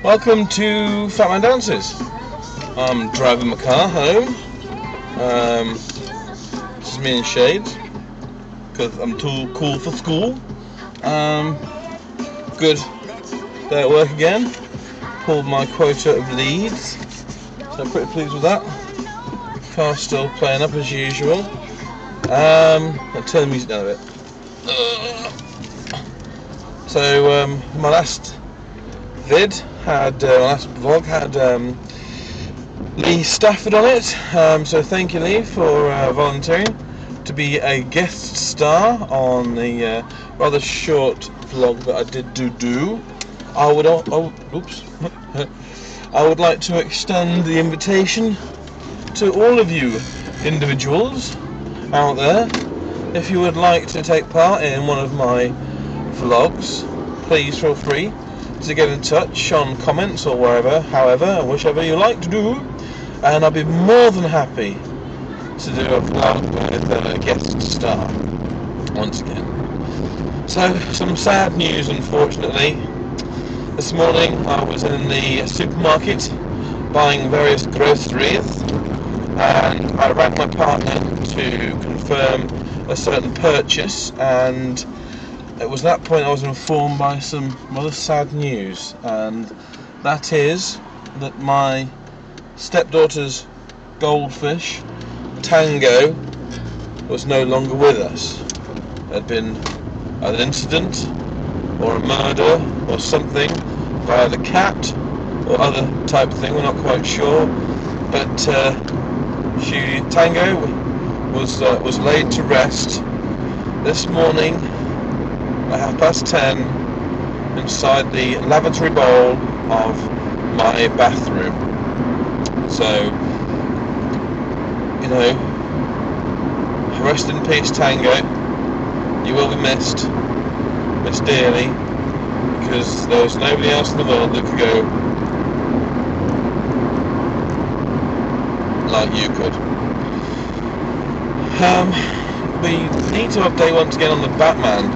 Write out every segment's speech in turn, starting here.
Welcome to Fat Man Dances. I'm driving my car home. This is me in shades because I'm too cool for school. Good day at work again. Pulled my quota of leads, so I'm pretty pleased with that. Car's still playing up as usual. I'll turn the music down a bit. So my last vlog had Lee Stafford on it, so thank you, Lee, for volunteering to be a guest star on the rather short vlog that I did do. I would like to extend the invitation to all of you individuals out there. If you would like to take part in one of my vlogs, please feel free to get in touch on comments or whichever you like to do, and I'll be more than happy to do a vlog with a guest star once again. So, some sad news, unfortunately. This morning I was in the supermarket buying various groceries, and I rang my partner to confirm a certain purchase, and it was at that point I was informed by some rather sad news, and that is that my stepdaughter's goldfish, Tango, was no longer with us. There had been an incident or a murder or something by the cat or other type of thing, we're not quite sure, but Tango was laid to rest this morning at 10:30 inside the lavatory bowl of my bathroom. So, rest in peace, Tango. You will be missed dearly, because there was nobody else in the world that could go like you could. We need to update once again on the Batman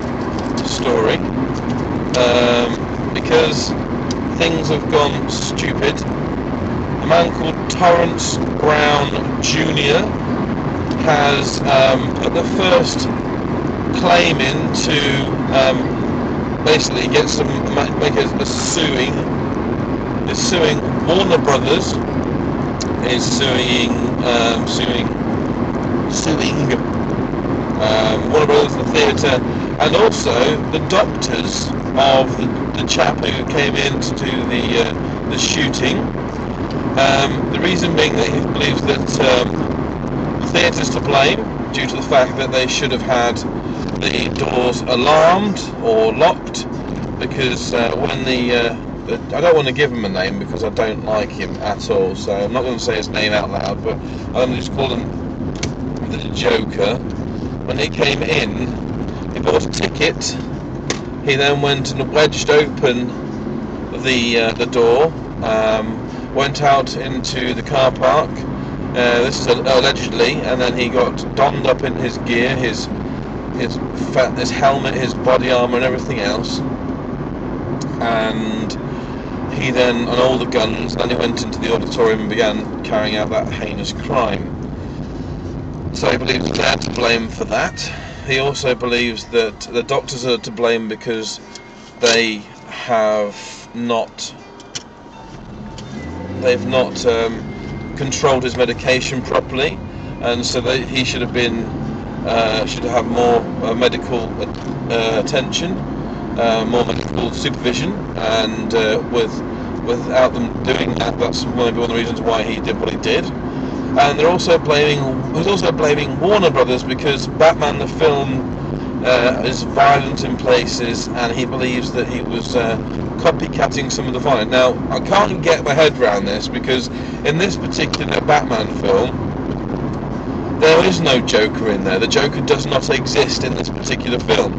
story, because things have gone stupid. A man called Torrance Brown Jr. has put the first claim in to basically get suing Warner Brothers, is suing Warner Brothers, the theatre, and also the doctors of the chap who came in to do the shooting. The reason being that he believes that the theatre's to blame due to the fact that they should have had the doors alarmed or locked, because when I don't want to give him a name because I don't like him at all, so I'm not going to say his name out loud, but I'm going to just call him the Joker. When he came in, he bought a ticket. He then went and wedged open the door, went out into the car park. This is allegedly, and then he got donned up in his gear, his helmet, his body armor, and everything else. And he then, on all the guns, then he went into the auditorium and began carrying out that heinous crime. So he believes they're to blame for that. He also believes that the doctors are to blame because they've not controlled his medication properly, and so he should have more medical attention, more medical supervision, and without them doing that, that's maybe one of the reasons why he did what he did. And he's also blaming Warner Brothers because Batman the film is violent in places, and he believes that he was copycatting some of the violence. Now, I can't get my head around this, because in this particular Batman film, there is no Joker in there. The Joker does not exist in this particular film.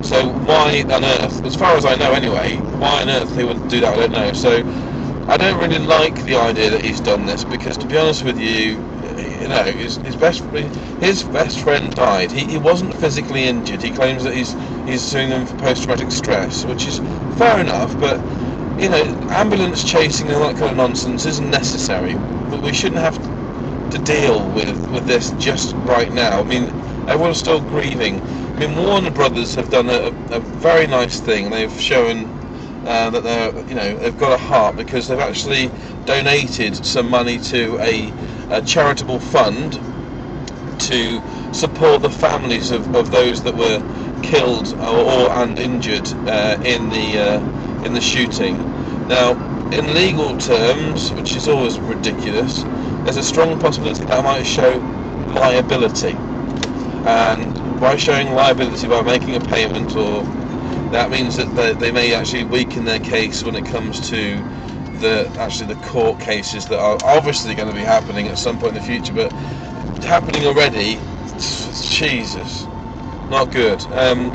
So why on earth, as far as I know anyway, why on earth he would do that, I don't know. So I don't really like the idea that he's done this, because to be honest with you, his best friend died. He wasn't physically injured. He claims that he's suing them for post-traumatic stress, which is fair enough, but you know, ambulance chasing and that kind of nonsense isn't necessary, but we shouldn't have to deal with this just right now. I mean, everyone's still grieving. I mean, Warner Brothers have done a very nice thing. They've shown that they've got a heart, because they've actually donated some money to a charitable fund to support the families of those that were killed and injured in the shooting. Now, in legal terms, which is always ridiculous, there's a strong possibility that I might show liability, and by showing liability, by making a payment, or that means that they may actually weaken their case when it comes to the court cases that are obviously going to be happening at some point in the future, but happening already. Jesus, not good.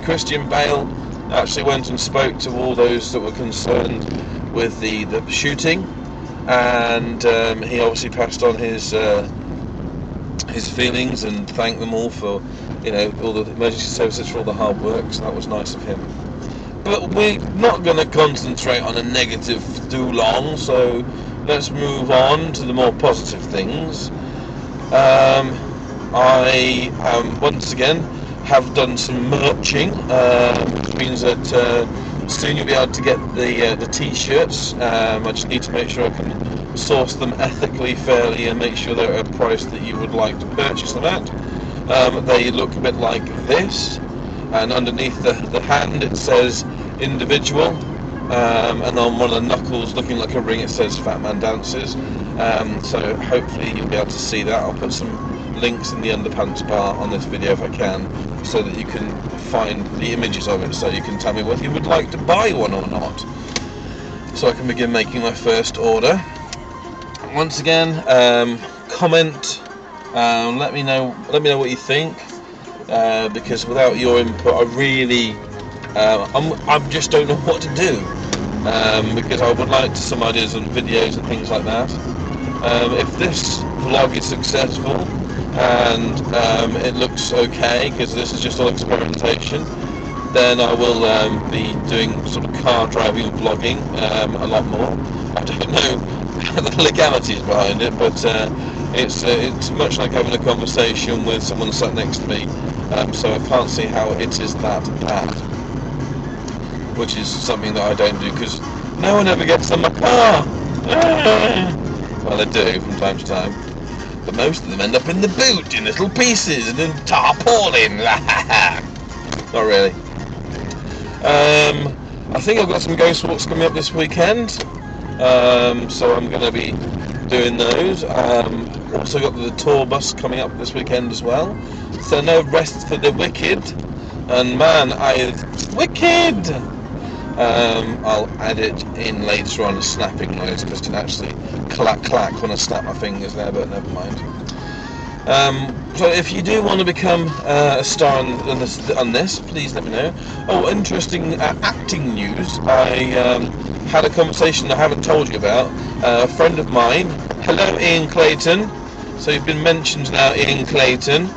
Christian Bale actually went and spoke to all those that were concerned with the shooting, and he obviously passed on his feelings and thanked them all for, all the emergency services for all the hard work. So that was nice of him. But we're not going to concentrate on a negative too long, so let's move on to the more positive things. I once again have done some merching, which means that soon you'll be able to get the t-shirts. I just need to make sure I can source them ethically, fairly, and make sure they're at a price that you would like to purchase them at. They look a bit like this, and underneath the hand it says individual, and on one of the knuckles, looking like a ring, it says Fat Man Dances. So hopefully you'll be able to see that. I'll put some links in the underpants bar on this video if I can, so that you can find the images of it, so you can tell me whether you would like to buy one or not, so I can begin making my first order. Once again, comment, let me know what you think, because without your input I really I just don't know what to do, because I would like some ideas on videos and things like that. If this vlog is successful and it looks okay, because this is just all experimentation, then I will be doing sort of car driving and vlogging a lot more. I don't know the legalities behind it, but it's much like having a conversation with someone sat next to me, so I can't see how it is that bad, which is something that I don't do, because no one ever gets in my car. Well, they do from time to time, but most of them end up in the boot in little pieces and in tarpaulin. Not really. I think I've got some ghost walks coming up this weekend, so I'm going to be doing those. Also got the tour bus coming up this weekend as well, so no rest for the wicked. And man, wicked! I'll add it in later on, a snapping noise, because it can actually clack clack when I snap my fingers there, but never mind. So if you do want to become a star on this, please let me know. Oh, interesting acting news. I had a conversation I haven't told you about. A friend of mine, hello Ian Clayton, so you've been mentioned now, Ian Clayton.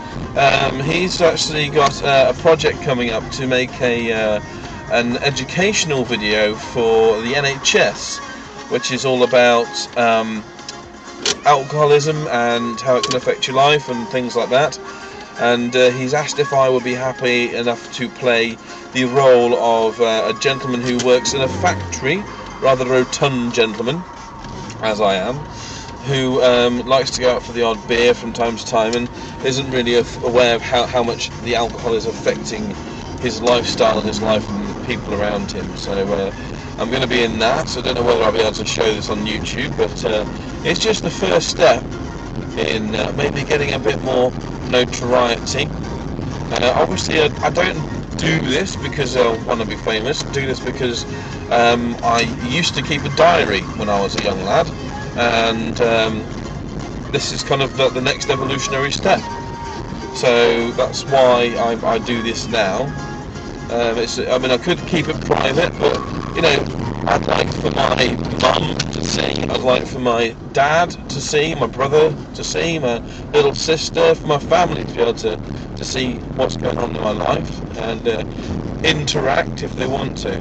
He's actually got a project coming up to make an educational video for the NHS, which is all about alcoholism and how it can affect your life and things like that. And he's asked if I would be happy enough to play the role of a gentleman who works in a factory, rather rotund gentleman, as I am, who likes to go out for the odd beer from time to time and isn't really aware of how much the alcohol is affecting his lifestyle and his life and the people around him. So I'm going to be in that, so I don't know whether I'll be able to show this on YouTube, but it's just the first step in maybe getting a bit more notoriety. Obviously I don't do this because I want to be famous. I do this because I used to keep a diary when I was a young lad, and this is kind of the next evolutionary step. So that's why I do this now. I mean, I could keep it private, but I'd like for my mum to see, I'd like for my dad to see, my brother to see, my little sister, for my family to be able to see what's going on in my life and interact if they want to.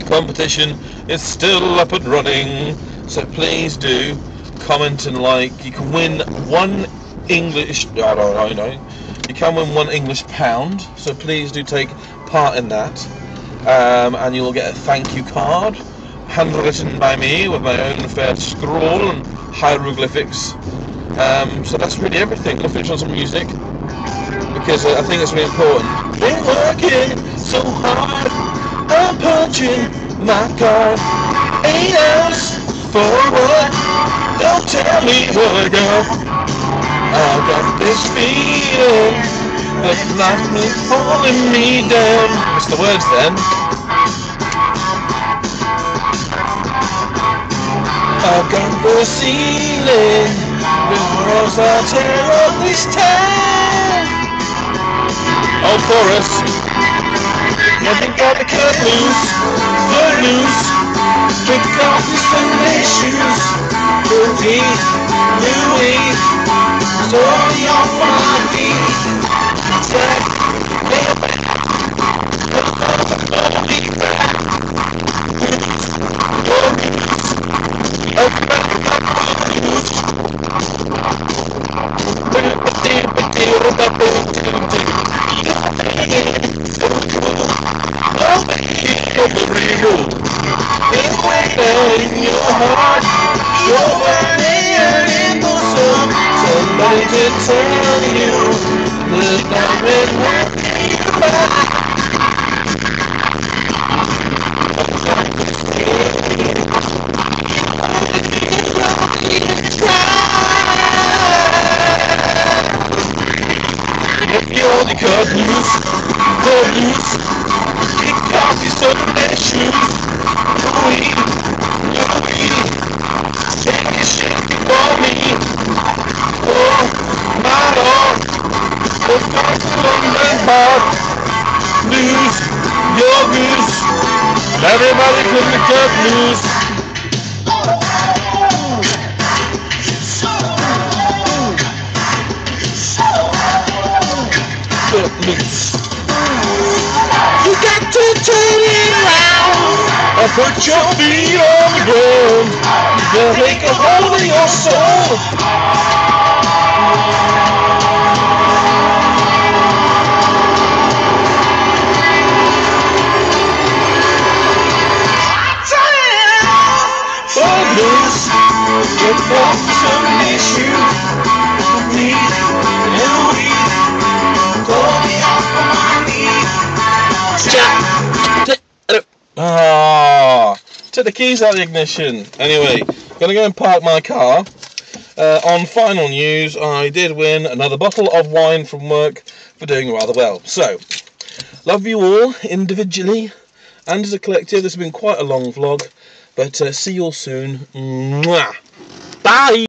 competition is still up and running, so please do comment and like. You can win one English. I don't know. You can win one English pound, so please do take part in that, and you will get a thank you card, handwritten by me with my own fair scrawl and hieroglyphics. So that's really everything. I'll finish on some music because I think it's really important. Been working so hard, I'm punching my card. 8 hours for what? Don't tell me what I got. I've got this feeling that life is pulling me down. Missed the words then. I've got the ceiling with walls that tear up this town. Oh, chorus. Yeah, they got the cut loose, kick off your Sunday shoes. Louis, story off my feet. Jack, in your heart, you're burning in the sun. Somebody to tell you that I've been working you back. If you only cut loose, kick off your Sunday shoes. Louis, take a shake for me. Oh, my Lord, the first Sunday heart. Lose your goose. Everybody couldn't cut loose. Cut loose. You got to turn it around and put your feet on the ground. You gotta take a hold of your soul. Turn loose, get off some issues. Me and we pull me off my knees. Took the keys out of the ignition. Anyway, gonna go and park my car. On final news, I did win another bottle of wine from work for doing rather well. So, love you all individually and as a collective. This has been quite a long vlog, but see you all soon. Mwah. Bye!